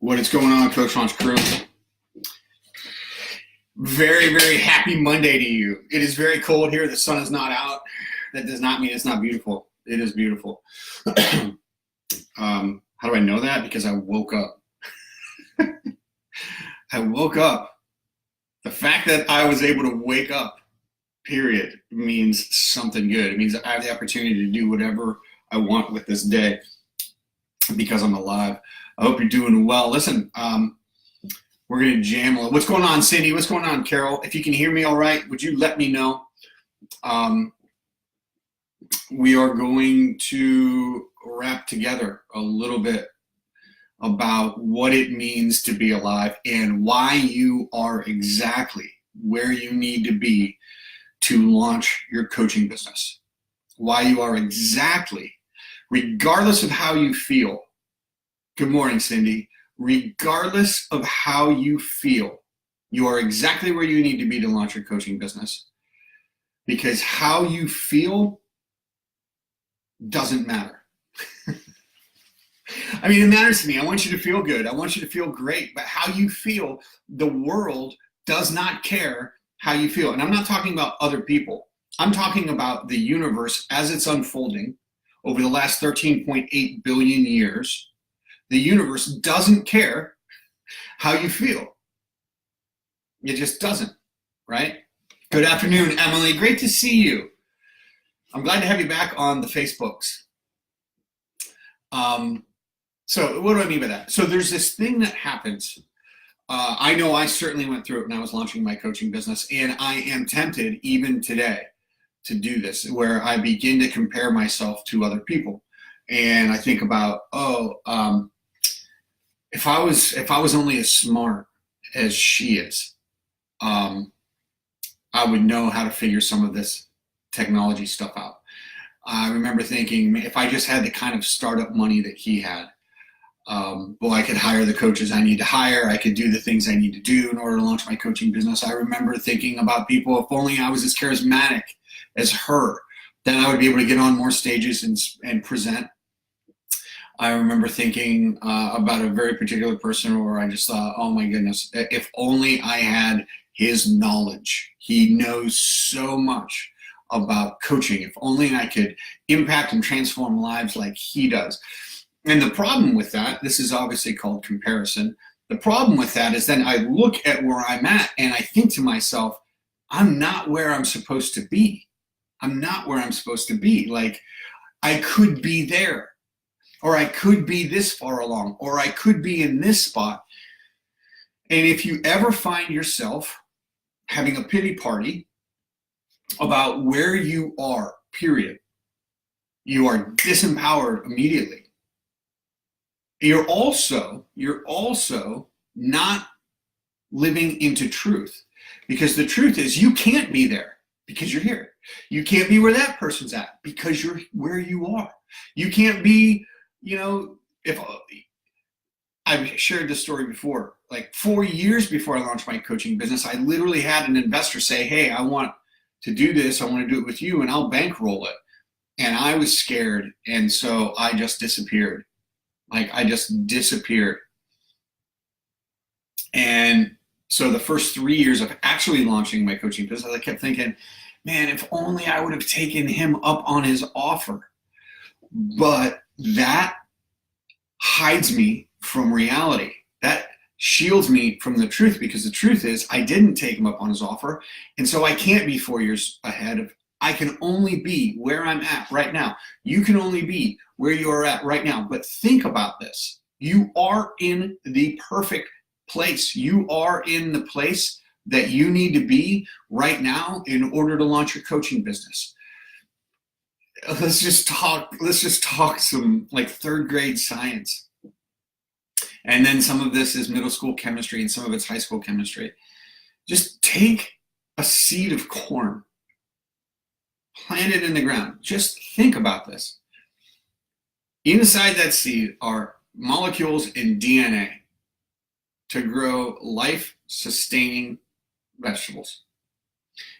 What is going on, Coach Launch crew? Very, very happy Monday to you. It is very cold here. The sun is not out. That does not mean it's not beautiful. It is beautiful. How do I know that? Because I woke up. I woke up. The fact that I was able to wake up, period, means something good. It means I have the opportunity to do whatever I want with this day because I'm alive. I hope you're doing well. Listen, we're going to jam a little. What's going on, Cindy? What's going on, Carol? If you can hear me all right, would you let me know? We are going to wrap together a little bit about what it means to be alive and why you are exactly where you need to be to launch your coaching business. Why you are exactly, regardless of how you feel. Good morning, Cindy. Regardless of how you feel, you are exactly where you need to be to launch your coaching business. Because how you feel doesn't matter. I mean, it matters to me. I want you to feel good. I want you to feel great. But how you feel, the world does not care how you feel. And I'm not talking about other people. I'm talking about the universe as it's unfolding over the last 13.8 billion years. The universe doesn't care how you feel. It just doesn't, right? Good afternoon, Emily. Great to see you. I'm glad to have you back on the Facebooks. So what do I mean by that? So there's this thing that happens. I know I certainly went through it when I was launching my coaching business, and I am tempted even today to do this, where I begin to compare myself to other people. And I think about, if I was only as smart as she is, I would know how to figure some of this technology stuff out. I remember thinking, if I just had the kind of startup money that he had, I could hire the coaches I need to hire. I could do the things I need to do in order to launch my coaching business. I remember thinking about people, if only I was as charismatic as her, then I would be able to get on more stages and present. I remember thinking about a very particular person where I just thought, oh my goodness, if only I had his knowledge. He knows so much about coaching. If only I could impact and transform lives like he does. And the problem with that, this is obviously called comparison. The problem with that is then I look at where I'm at and I think to myself, I'm not where I'm supposed to be. I'm not where I'm supposed to be. Like, I could be there, or I could be this far along, or I could be in this spot. And if you ever find yourself having a pity party about where you are, period, you are disempowered immediately. You're also not living into truth, because the truth is you can't be there because you're here. You can't be where that person's at because you're where you are. You can't be, if I've shared this story before, like 4 years before I launched my coaching business, I literally had an investor say, hey, I want to do this. I want to do it with you and I'll bankroll it. And I was scared. And so I just disappeared. I just disappeared. And so the first 3 years of actually launching my coaching business, I kept thinking, man, if only I would have taken him up on his offer. But that hides me from reality. That shields me from the truth, because the truth is I didn't take him up on his offer. And so I can't be 4 years ahead of. I can only be where I'm at right now. You can only be where you are at right now. But think about this. You are in the perfect place. You are in the place that you need to be right now in order to launch your coaching business. Let's just talk some like third grade science. And then some of this is middle school chemistry and some of it's high school chemistry. Just take a seed of corn, plant it in the ground. Just think about this. Inside that seed are molecules in DNA to grow life-sustaining vegetables.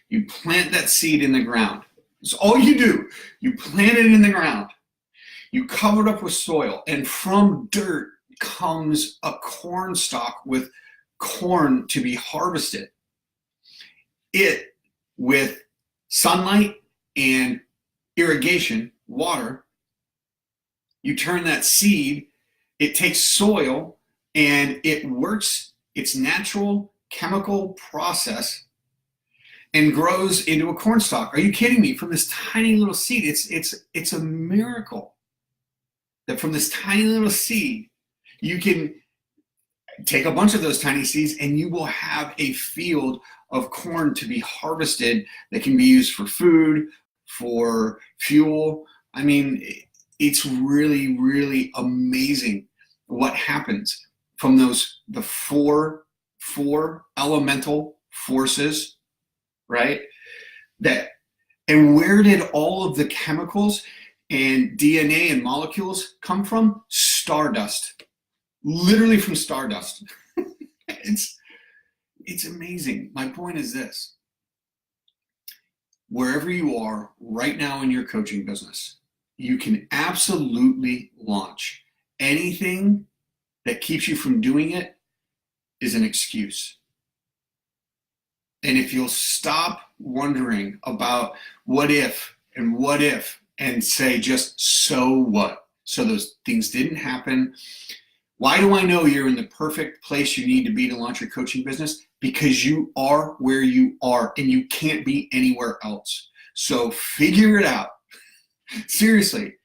You plant that seed in the ground. That's all you do. You plant it in the ground. You cover it up with soil, and from dirt, comes a corn stalk with corn to be harvested. It, with sunlight and irrigation, water, you turn that seed, it takes soil, and it works its natural chemical process and grows into a corn stalk. Are you kidding me? From this tiny little seed, it's a miracle that from this tiny little seed, you can take a bunch of those tiny seeds and you will have a field of corn to be harvested that can be used for food, for fuel. I mean, it's really, really amazing what happens from the four elemental forces, right? And where did all of the chemicals and DNA and molecules come from? Stardust. Literally from stardust. It's amazing. My point is this. Wherever you are right now in your coaching business, you can absolutely launch. Anything that keeps you from doing it is an excuse. And if you'll stop wondering about what if and say just so what? So those things didn't happen. Why do I know you're in the perfect place you need to be to launch your coaching business? Because you are where you are and you can't be anywhere else. So figure it out. Seriously,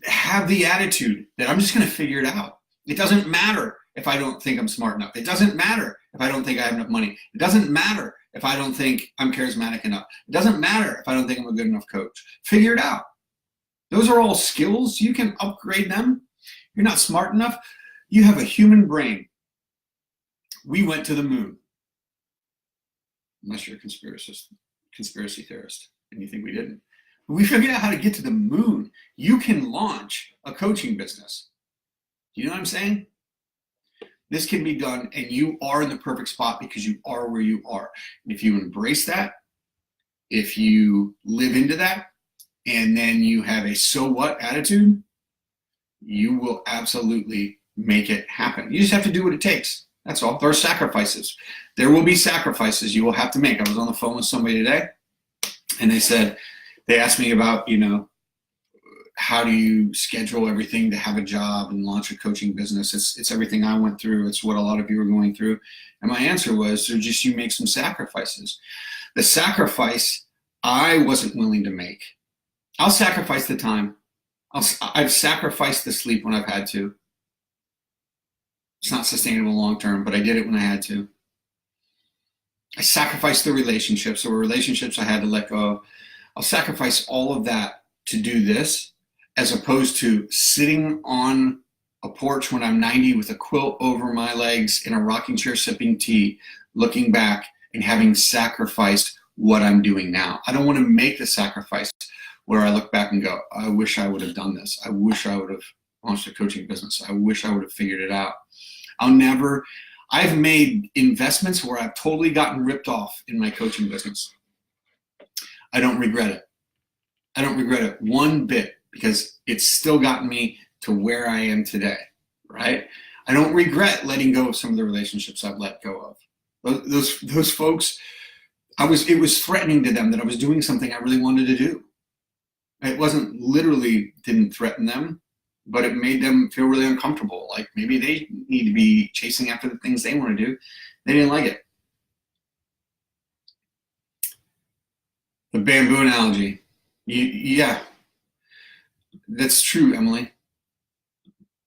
have the attitude that I'm just going to figure it out. It doesn't matter if I don't think I'm smart enough. It doesn't matter if I don't think I have enough money. It doesn't matter if I don't think I'm charismatic enough. It doesn't matter if I don't think I'm a good enough coach. Figure it out. Those are all skills. You can upgrade them. You're not smart enough. You have a human brain. We went to the moon. Unless you're a conspiracy theorist and you think we didn't. But we figured out how to get to the moon. You can launch a coaching business. You know what I'm saying? This can be done, and you are in the perfect spot because you are where you are. And if you embrace that, if you live into that, and then you have a so what attitude, you will absolutely make it happen. You just have to do what it takes. That's all. There are sacrifices. There will be sacrifices you will have to make. I was on the phone with somebody today, and they asked me about, how do you schedule everything to have a job and launch a coaching business? It's everything I went through. It's what a lot of you are going through. And my answer was, you make some sacrifices. The sacrifice I wasn't willing to make. I'll sacrifice the time. I've sacrificed the sleep when I've had to. It's not sustainable long term, but I did it when I had to. I sacrificed the relationships. There were relationships I had to let go of. I'll sacrifice all of that to do this, as opposed to sitting on a porch when I'm 90 with a quilt over my legs in a rocking chair sipping tea, looking back and having sacrificed what I'm doing now. I don't want to make the sacrifice where I look back and go, I wish I would have done this. I wish I would have launched a coaching business. I wish I would have figured it out. I've made investments where I've totally gotten ripped off in my coaching business. I don't regret it. I don't regret it one bit because it's still gotten me to where I am today, right? I don't regret letting go of some of the relationships I've let go of. Those folks, it was threatening to them that I was doing something I really wanted to do. It wasn't literally didn't threaten them, but it made them feel really uncomfortable. Like maybe they need to be chasing after the things they want to do. They didn't like it. The bamboo analogy. Yeah, that's true, Emily.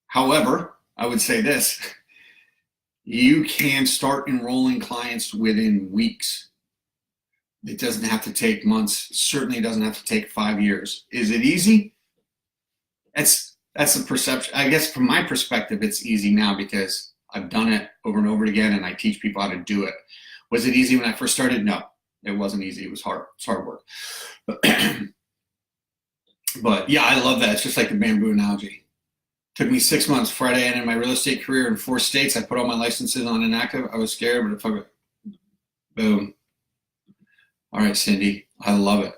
However, I would say this. You can start enrolling clients within weeks. It doesn't have to take months. Certainly doesn't have to take 5 years. Is it easy? That's the perception. I guess from my perspective, it's easy now because I've done it over and over again and I teach people how to do it. Was it easy when I first started? No, it wasn't easy. It was hard. It's hard work. But yeah, I love that. It's just like the bamboo analogy. Took me 6 months. Friday, I ended my real estate career in 4 states. I put all my licenses on inactive. I was scared, but if I boom. All right, Cindy, I love it.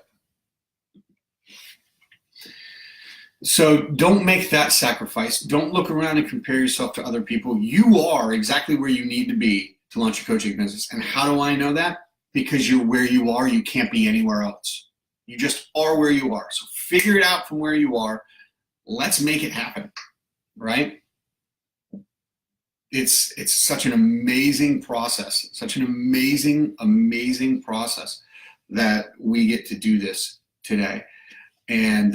So don't make that sacrifice. Don't look around and compare yourself to other people. You are exactly where you need to be to launch a coaching business. And how do I know that? Because you're where you are. You can't be anywhere else. You just are where you are. So figure it out from where you are. Let's make it happen, right? It's such an amazing process, such an amazing process that we get to do this today. And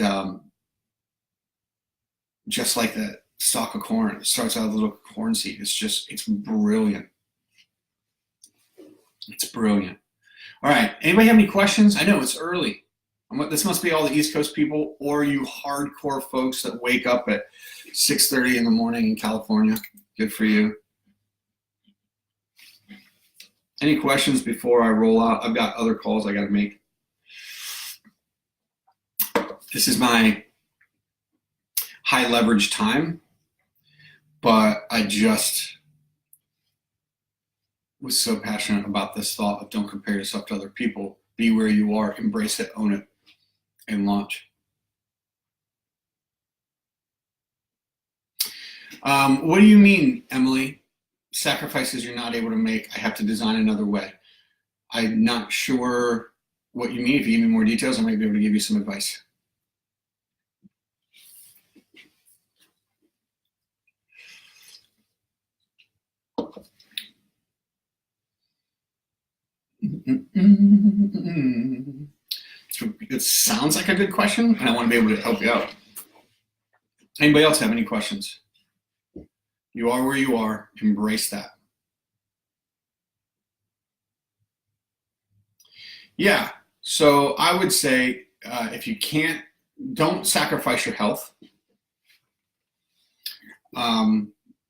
just like the stalk of corn, it starts out with a little corn seed. It's brilliant. It's brilliant. All right, anybody have any questions? I know it's early. This must be all the East Coast people, or you hardcore folks that wake up at 6:30 in the morning in California. Good for you. Any questions before I roll out? I've got other calls I got to make. This is my high leverage time, but I just was so passionate about this thought of don't compare yourself to other people. Be where you are, embrace it, own it, and launch. What do you mean, Emily? Sacrifices you're not able to make, I have to design another way. I'm not sure what you mean. If you give me more details, I might be able to give you some advice. It sounds like a good question, and I want to be able to help you out. Anybody else have any questions? You are where you are. Embrace that. Yeah. So I would say if you can't, don't sacrifice your health.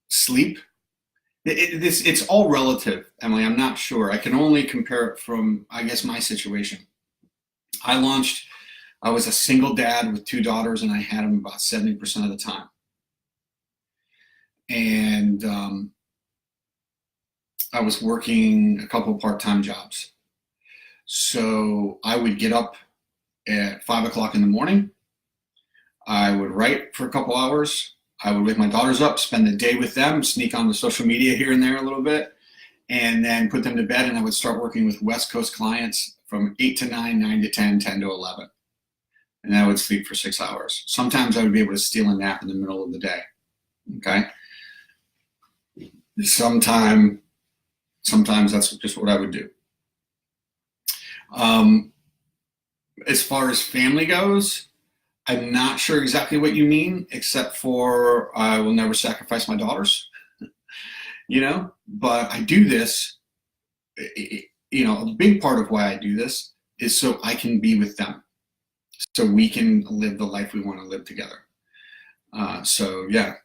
Sleep. It's all relative, Emily. I'm not sure. I can only compare it from, I guess, my situation. I was a single dad with 2 daughters, and I had them about 70% of the time. And I was working a couple of part-time jobs. So I would get up at 5 o'clock in the morning. I would write for a couple hours. I would wake my daughters up, spend the day with them, sneak on the social media here and there a little bit, and then put them to bed. And I would start working with West Coast clients from 8 to 9, 9 to 10, 10 to 11. And I would sleep for 6 hours. Sometimes I would be able to steal a nap in the middle of the day. Okay. Sometimes that's just what I would do. As far as family goes, I'm not sure exactly what you mean, except for I will never sacrifice my daughters, but I do this, a big part of why I do this is so I can be with them, so we can live the life we want to live together. So yeah,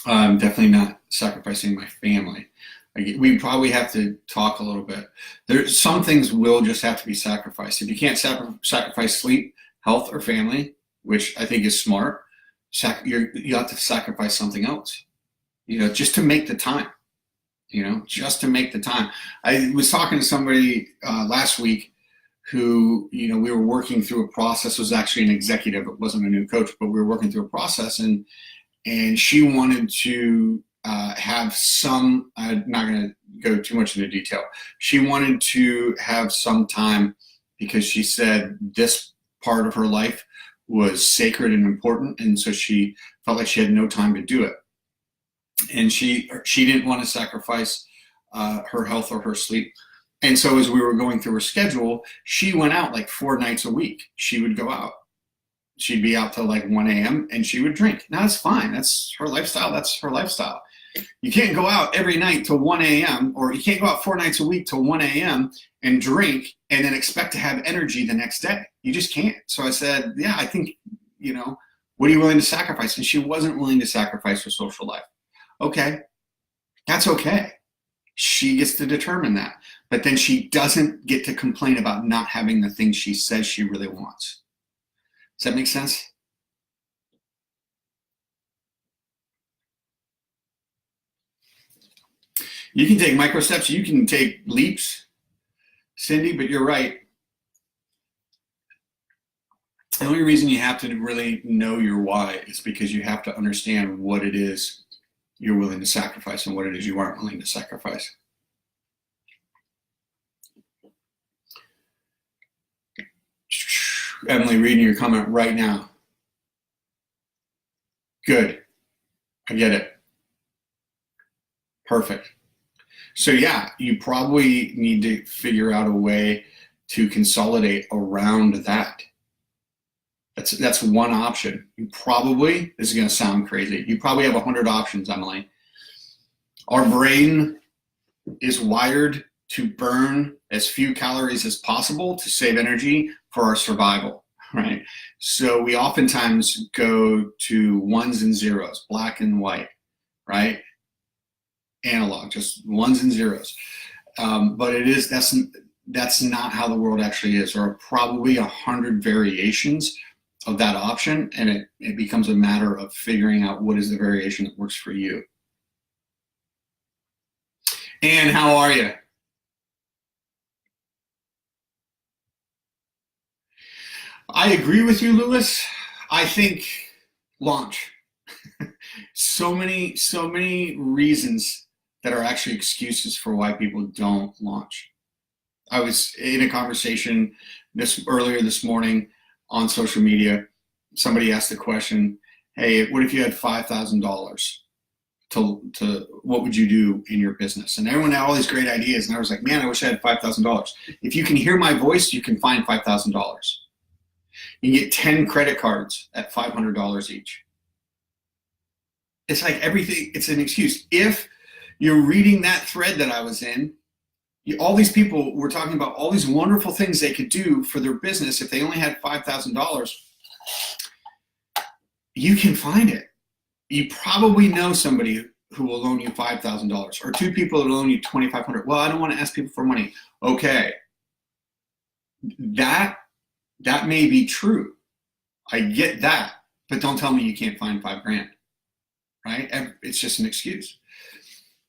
I'm definitely not sacrificing my family. We probably have to talk a little bit. There's some things will just have to be sacrificed. If you can't sacrifice sleep, health, or family, which I think is smart, you have to sacrifice something else, just to make the time, just to make the time. I was talking to somebody last week who, we were working through a process. It was actually an executive. It wasn't a new coach, but we were working through a process, and she wanted to have some, I'm not going to go too much into detail. She wanted to have some time because she said this part of her life was sacred and important, and so she felt like she had no time to do it. And she didn't want to sacrifice her health or her sleep. And so as we were going through her schedule, she went out like 4 nights a week. She would go out. She'd be out till like 1 a.m. and she would drink. Now, that's fine. That's her lifestyle. That's her lifestyle. You can't go out every night till 1 a.m. or you can't go out 4 nights a week till 1 a.m. and drink and then expect to have energy the next day. You just can't. So I said, yeah, I think, what are you willing to sacrifice? And she wasn't willing to sacrifice her social life. Okay, that's okay. She gets to determine that. But then she doesn't get to complain about not having the things she says she really wants. Does that make sense? You can take micro steps, you can take leaps, Cindy, but you're right. The only reason you have to really know your why is because you have to understand what it is you're willing to sacrifice and what it is you aren't willing to sacrifice. Emily, reading your comment right now. Good. I get it. Perfect. So yeah, you probably need to figure out a way to consolidate around that. That's one option. You probably, this is going to sound crazy, you probably have 100 options, Emily. Our brain is wired to burn as few calories as possible to save energy for our survival, right? So we oftentimes go to ones and zeros, black and white, right? Analog, just ones and zeros. But that's not how the world actually is. There are probably 100 variations of that option, and it becomes a matter of figuring out what is the variation that works for you. Anne, how are you? I agree with you, Lewis. I think launch. So many reasons that are actually excuses for why people don't launch. I was in a conversation earlier this morning on social media. Somebody asked the question, hey, what if you had $5,000 to what would you do in your business? And everyone had all these great ideas, and I was like, man, I wish I had $5,000. If you can hear my voice, you can find $5,000. You can get 10 credit cards at $500 each. It's like everything, it's an excuse. If you're reading that thread that I was in, all these people were talking about all these wonderful things they could do for their business if they only had $5,000. You can find it. You probably know somebody who will loan you $5,000 or two people that will loan you $2,500. Well, I don't want to ask people for money. Okay. That may be true. I get that, but don't tell me you can't find $5,000, right? It's just an excuse.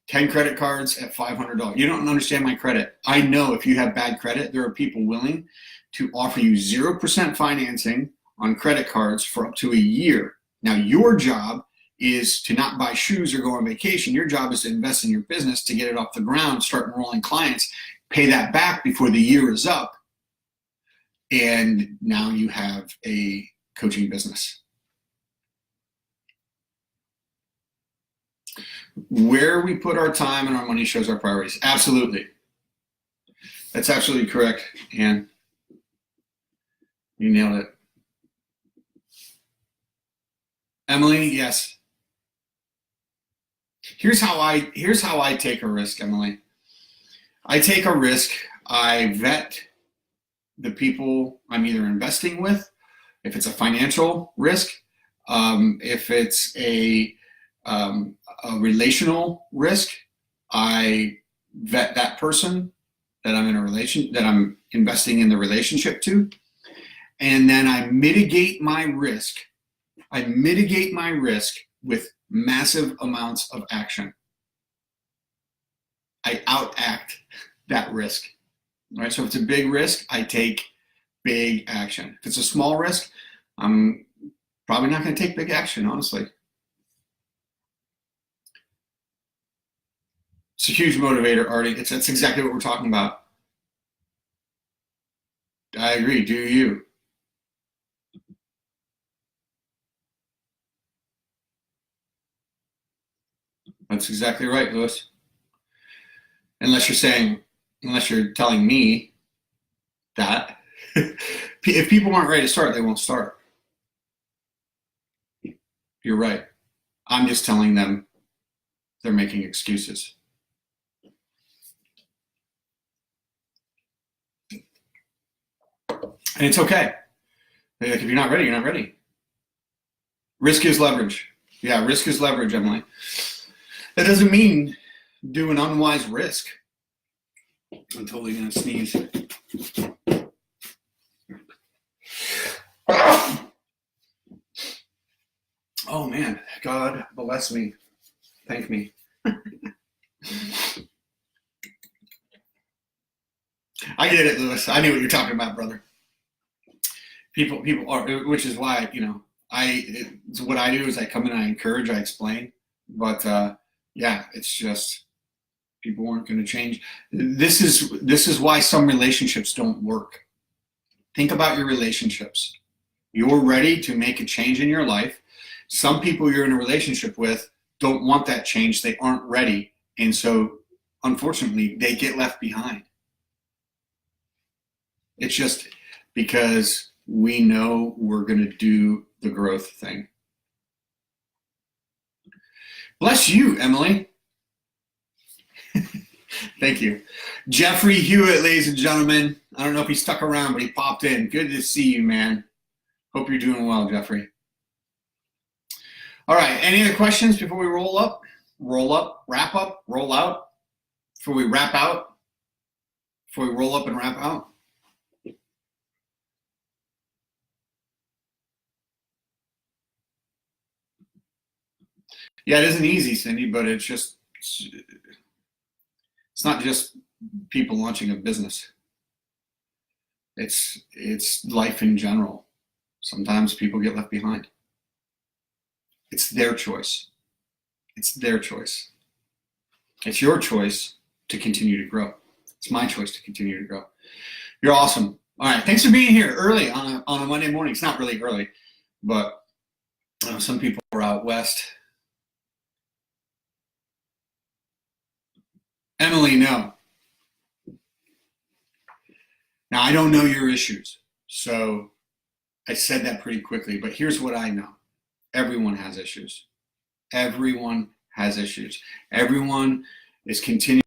10 credit cards at $500. You don't understand my credit. I know if you have bad credit, there are people willing to offer you 0% financing on credit cards for up to a year. Now, your job is to not buy shoes or go on vacation. Your job is to invest in your business to get it off the ground, start enrolling clients, pay that back before the year is up. And now you have a coaching business. Where we put our time and our money shows our priorities. Absolutely. That's absolutely correct, Ann. You nailed it. Emily, yes. Here's how I take a risk, Emily. I take a risk. I vet the people I'm either investing with, if it's a financial risk, if it's a relational risk, I vet that person that I'm investing in the relationship to, and then I mitigate my risk. I mitigate my risk with massive amounts of action. I outact that risk. Right? So if it's a big risk, I take big action. If it's a small risk, I'm probably not going to take big action, honestly. It's a huge motivator, Artie. That's exactly what we're talking about. I agree. Do you? That's exactly right, Lewis. Unless you're telling me that if people aren't ready to start, they won't start. You're right. I'm just telling them they're making excuses. And it's okay. Like, if you're not ready, you're not ready. Risk is leverage. Yeah, risk is leverage, Emily. That doesn't mean do an unwise risk. I'm totally going to sneeze. Oh, man. God bless me. Thank me. I get it, Lewis. I knew what you're talking about, brother. People are, which is why, it's what I do is I come in, I encourage, I explain, but yeah, it's just people aren't going to change. This is why some relationships don't work. Think about your relationships. You're ready to make a change in your life. Some people you're in a relationship with don't want that change. They aren't ready. And so, unfortunately, they get left behind. It's just because we know we're going to do the growth thing. Bless you, Emily. Thank you. Jeffrey Hewitt, ladies and gentlemen. I don't know if he stuck around, but he popped in. Good to see you, man. Hope you're doing well, Jeffrey. All right, any other questions before we roll up? Roll up, wrap up, roll out? Before we wrap out? Before we roll up and wrap out? Yeah, it isn't easy, Cindy, but it's not just people launching a business. It's life in general. Sometimes people get left behind. It's their choice. It's their choice. It's your choice to continue to grow. It's my choice to continue to grow. You're awesome. All right, thanks for being here early on a Monday morning. It's not really early, but some people are out west. Emily, no. Now, I don't know your issues, so I said that pretty quickly, but here's what I know. Everyone has issues. Everyone has issues. Everyone is continuing.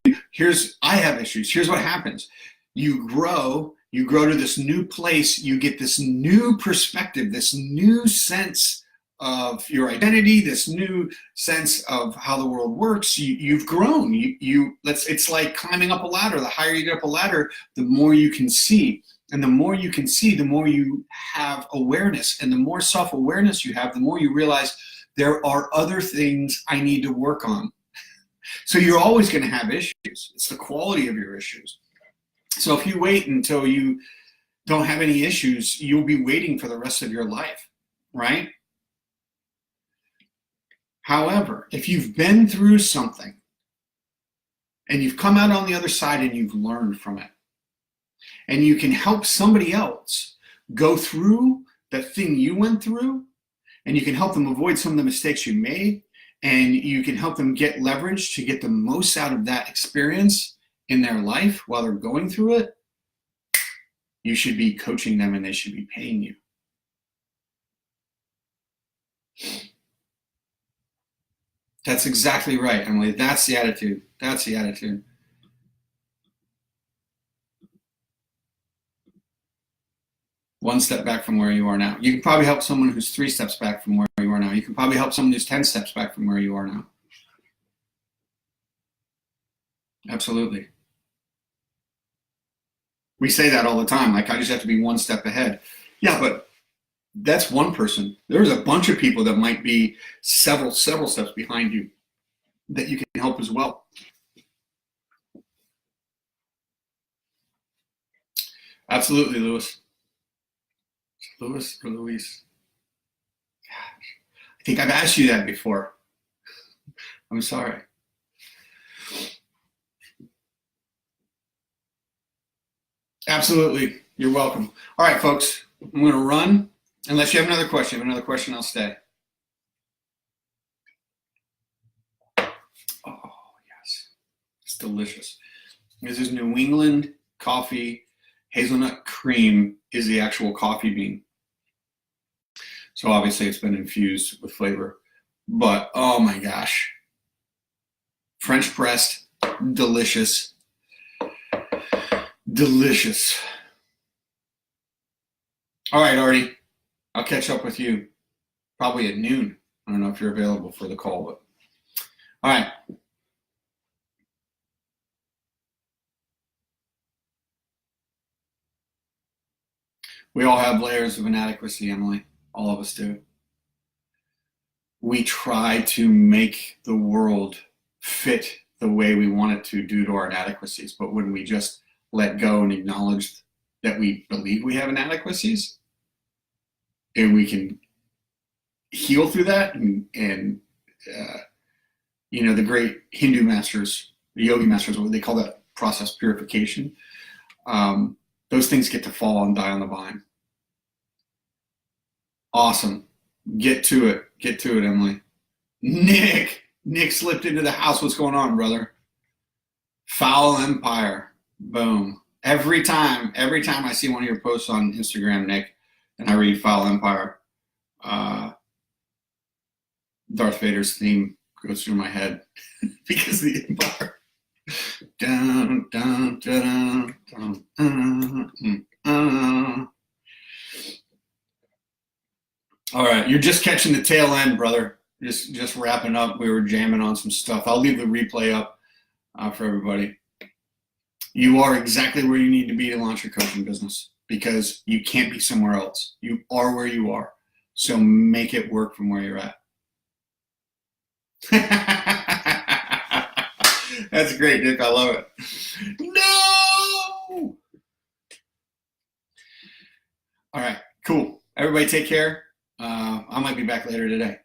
I have issues. Here's what happens. You grow to this new place, you get this new perspective, this new sense of your identity, this new sense of how the world works. You've grown. It's like climbing up a ladder. The higher you get up a ladder, the more you can see. And the more you can see, the more you have awareness. And the more self-awareness you have, the more you realize there are other things I need to work on. So you're always going to have issues. It's the quality of your issues. So if you wait until you don't have any issues, you'll be waiting for the rest of your life, right? However, if you've been through something and you've come out on the other side and you've learned from it, and you can help somebody else go through the thing you went through, and you can help them avoid some of the mistakes you made, and you can help them get leverage to get the most out of that experience in their life while they're going through it, you should be coaching them and they should be paying you. That's exactly right, Emily. That's the attitude. That's the attitude. One step back from where you are now. You can probably help someone who's 3 steps back from where you are now. You can probably help someone who's 10 steps back from where you are now. Absolutely. We say that all the time, like I just have to be 1 step ahead. Yeah, but that's one person. There's a bunch of people that might be several steps behind you that you can help as well. Absolutely, Lewis. Lewis or Louise? Gosh, I think I've asked you that before. I'm sorry. Absolutely. You're welcome. All right, folks. I'm going to run. Unless you have another question. If you have another question, I'll stay. Oh, yes. It's delicious. This is New England coffee. Hazelnut cream is the actual coffee bean. So obviously it's been infused with flavor. But, oh my gosh. French pressed. Delicious. Delicious. All right, Artie. I'll catch up with you probably at noon. I don't know if you're available for the call, but all right. We all have layers of inadequacy, Emily. All of us do. We try to make the world fit the way we want it to due to our inadequacies, but when we just let go and acknowledge that we believe we have inadequacies, and we can heal through that. And the great Hindu masters, the yogi masters, what they call that process purification. Those things get to fall and die on the vine. Awesome. Get to it, Emily. Nick slipped into the house. What's going on, brother? Foul Empire. Boom. Every time I see one of your posts on Instagram, Nick, and I read Foul Empire, Darth Vader's theme goes through my head because of the Empire. Dun, dun, dun, dun, All right, you're just catching the tail end, brother. Just wrapping up. We were jamming on some stuff. I'll leave the replay up for everybody. You are exactly where you need to be to launch your coaching business because you can't be somewhere else. You are where you are. So make it work from where you're at. That's great, Nick. I love it. No! All right, cool. Everybody take care. I might be back later today.